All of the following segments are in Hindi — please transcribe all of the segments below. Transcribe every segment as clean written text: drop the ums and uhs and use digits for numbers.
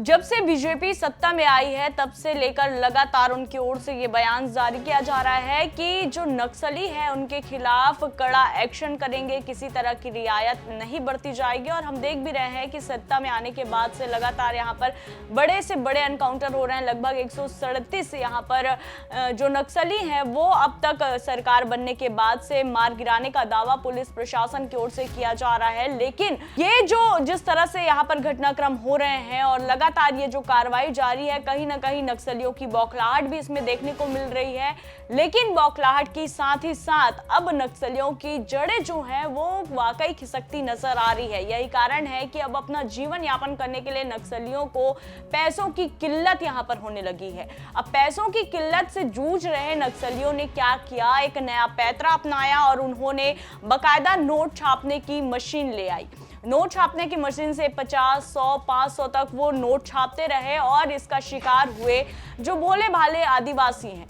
जब से बीजेपी सत्ता में आई है तब से लेकर लगातार उनकी ओर से ये बयान जारी किया जा रहा है कि जो नक्सली है उनके खिलाफ कड़ा एक्शन करेंगे, किसी तरह की रियायत नहीं बरती जाएगी। और हम देख भी रहे हैं कि सत्ता में आने के बाद से लगातार यहाँ पर बड़े से बड़े एनकाउंटर हो रहे हैं। लगभग 137 यहाँ पर जो नक्सली हैं वो अब तक सरकार बनने के बाद से मार गिराने का दावा पुलिस प्रशासन की ओर से किया जा रहा है। लेकिन ये जो जिस तरह से यहाँ पर घटनाक्रम हो रहे हैं और लगातार ये जो कार्रवाई जारी है, कहीं ना कहीं नक्सलियों की बौखलाहट भी इसमें देखने को मिल रही है। लेकिन बौखलाहट की साथ ही साथ अब नक्सलियों की जड़ें जो हैं वो वाकई खिसकती नजर आ रही है। यही कारण है कि अब अपना जीवन यापन करने के लिए नक्सलियों को पैसों की किल्लत यहाँ पर होने लगी है। अब पैसों की किल्लत से जूझ रहे नक्सलियों ने क्या किया, एक नया पैंतरा अपनाया और उन्होंने बाकायदा नोट छापने की मशीन ले आई। नोट छापने की मशीन से 50, 100, 500 तक वो नोट छापते रहे और इसका शिकार हुए जो भोले भाले आदिवासी हैं।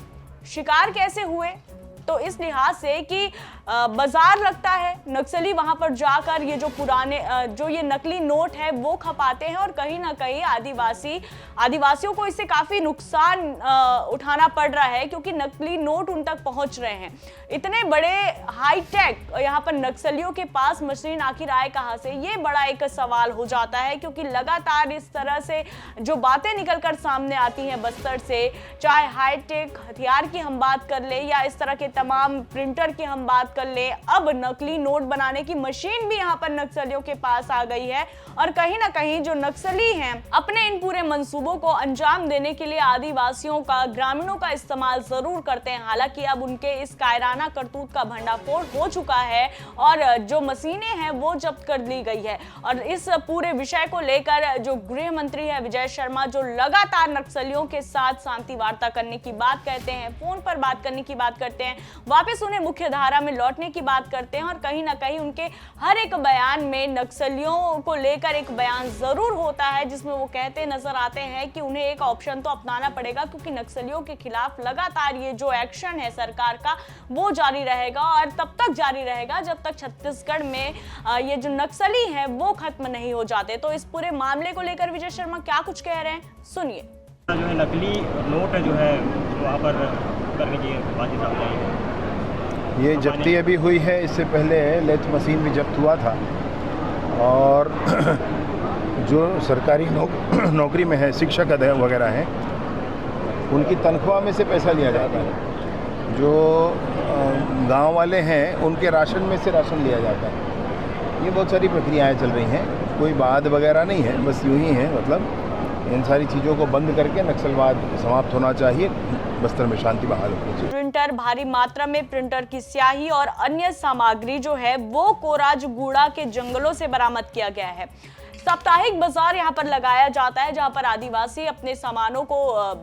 शिकार कैसे हुए? तो इस लिहाज से कि बाजार लगता है, नक्सली वहां पर जाकर ये जो पुराने जो ये नकली नोट है वो खपाते हैं और कहीं ना कहीं आदिवासियों को इससे काफी नुकसान उठाना पड़ रहा है, क्योंकि नकली नोट उन तक पहुंच रहे हैं। इतने बड़े हाईटेक यहाँ पर नक्सलियों के पास मशीन आखिर आए कहां से, ये बड़ा एक सवाल हो जाता है। क्योंकि लगातार इस तरह से जो बातें निकलकर सामने आती हैं बस्तर से, चाहे हाईटेक हथियार की हम बात कर ले या इस तरह के तमाम प्रिंटर की हम बात कर ले, अब नकली नोट बनाने की मशीन भी यहाँ पर नक्सलियों के पास आ गई है। और कहीं ना कहीं जो नक्सली हैं अपने इन पूरे मंसूबों को अंजाम देने के लिए आदिवासियों का, ग्रामीणों का इस्तेमाल जरूर करते हैं। हालांकि अब उनके इस कायराना करतूत का भंडाफोड़ हो चुका है और जो मशीनें हैं वो जब्त कर ली गई है। और इस पूरे विषय को लेकर जो गृह मंत्री है विजय शर्मा, जो लगातार नक्सलियों के साथ शांति वार्ता करने की बात कहते हैं, फोन पर बात करने की बात करते हैं, वापस उन्हें मुख्य धारा में लौटने की बात करते हैं। और कहीं ना कहीं उनके हर एक बयान में नक्सलियों को लेकर एक बयान जरूर होता है जिसमें वो कहते नजर आते हैं कि उन्हें एक ऑप्शन तो अपनाना पड़ेगा, क्योंकि नक्सलियों के खिलाफ लगातार ये जो एक्शन है सरकार का वो जारी रहेगा और तब तक जारी रहेगा जब तक छत्तीसगढ़ में ये जो नक्सली हैं वो खत्म नहीं हो जाते। तो इस पूरे मामले को लेकर विजय शर्मा क्या कुछ कह रहे हैं, सुनिए। जो है नकली नोट जो है वहाँ पर करने की बातें सामने आई है। ये जब्ती अभी हुई है, इससे पहले लेथ मशीन भी जब्त हुआ था। और जो सरकारी नौकरी में है, शिक्षक वगैरह हैं, उनकी तनख्वाह में से पैसा लिया जाता है। जो गांव वाले हैं उनके राशन में से राशन लिया जाता है। ये बहुत सारी प्रक्रियाएं चल रही हैं, कोई वाद वगैरह नहीं है, बस यूँ ही है। मतलब इन सारी चीज़ों को बंद करके नक्सलवाद समाप्त होना चाहिए, बस्तर में शांति बहाल होनी चाहिए। प्रिंटर, भारी मात्रा में प्रिंटर की स्याही और अन्य सामग्री जो है वो कोराजगुड़ा के जंगलों से बरामद किया गया है। साप्ताहिक बाजार यहाँ पर लगाया जाता है जहाँ पर आदिवासी अपने सामानों को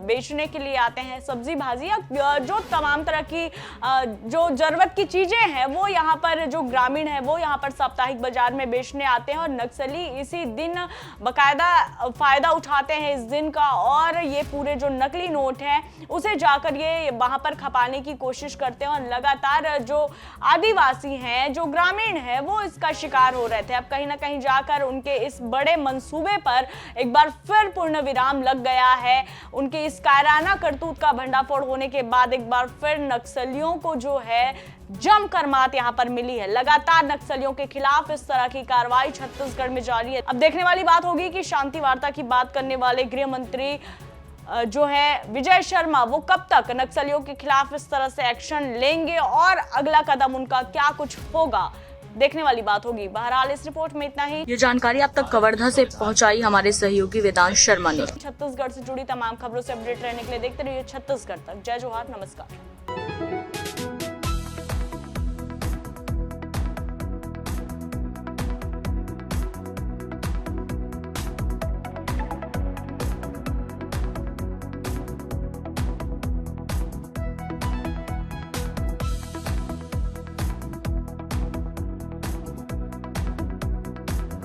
बेचने के लिए आते हैं। सब्जी भाजी या जो तमाम तरह की जो जरूरत की चीजें हैं वो यहाँ पर जो ग्रामीण है वो यहाँ पर साप्ताहिक बाजार में बेचने आते हैं। और नक्सली इसी दिन बाकायदा फायदा उठाते हैं इस दिन का, और ये पूरे जो नकली नोट हैं उसे जाकर ये वहां पर खपाने की कोशिश करते हैं। और लगातार जो आदिवासी हैं, जो ग्रामीण है, वो इसका शिकार हो रहे थे। अब कहीं ना कहीं जाकर उनके इस बड़े मंसूबे पर एक बार फिर पूर्ण विराम लग गया है। उनके इस कायराना करतूत का भंडाफोड़ होने के बाद एक बार फिर नक्सलियों को जो है जमकर मात यहां पर मिली है। लगातार नक्सलियों के खिलाफ इस तरह की कार्रवाई छत्तीसगढ़ में जारी है। अब देखने वाली बात होगी कि शांति वार्ता की बात करने वाले गृह मंत्री जो है विजय शर्मा वो कब तक नक्सलियों के खिलाफ इस तरह से एक्शन लेंगे और अगला कदम उनका क्या कुछ होगा, देखने वाली बात होगी। बहरहाल इस रिपोर्ट में इतना ही। ये जानकारी आप तक कवर्धा से पहुंचाई हमारे सहयोगी वेदांत शर्मा ने। छत्तीसगढ़ से जुड़ी तमाम खबरों से अपडेट रहने के लिए देखते रहिए छत्तीसगढ़ तक। जय जोहार, नमस्कार।